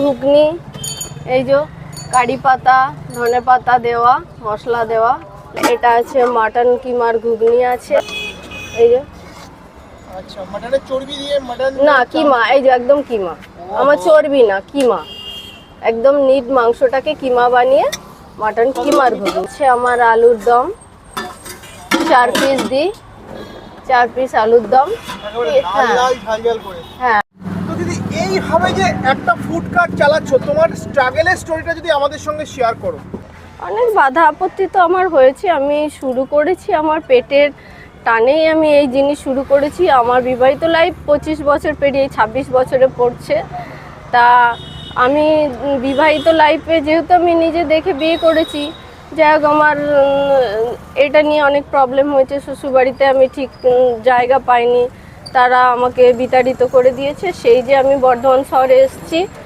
ঘুগনি, এই যে কারি পাতা, ধনে পাতা দেওয়া, মশলা দেওয়া। এটা আছে মাটন কিমার ঘুগনি আছে, এই যে। আচ্ছা, মাটনের চর্বি দিয়ে মাটন না কিমা, এই যে একদম কিমা, আমার চর্বি না, কিমা একদম নিট মাংসটাকে কিমা বানিয়ে মাটন কিমার ঘুগনি আছে। আমার আলুর দম 4 পিস দিই, 4 পিস আলুর দম। একেবারে লাল লাল ঝাল ঝাল করে। হ্যাঁ, তো দিদি, এইভাবে যে একটা ফুড কার্ট চালাচ্ছ, তোমার স্ট্রাগলের স্টোরিটা যদি আমাদের সঙ্গে শেয়ার করো। অনেক বাধা আপত্তি তো আমার হয়েছে। আমি শুরু করেছি আমার পেটের টানেই, আমি এই জিনিস শুরু করেছি। আমার বিবাহিত লাইফ 25 বছর পেরিয়ে 26 বছরে পড়ছে। তা আমি বিবাহিত লাইফে যেহেতু আমি নিজে দেখে বিয়ে করেছি, যাই হোক আমার এটা নিয়ে অনেক প্রবলেম হয়েছে। শ্বশুরবাড়িতে আমি ঠিক জায়গা পাইনি, তারা আমাকে বিতাড়িত করে দিয়েছে। সেই যে আমি বর্ধমান শহরে এসেছি,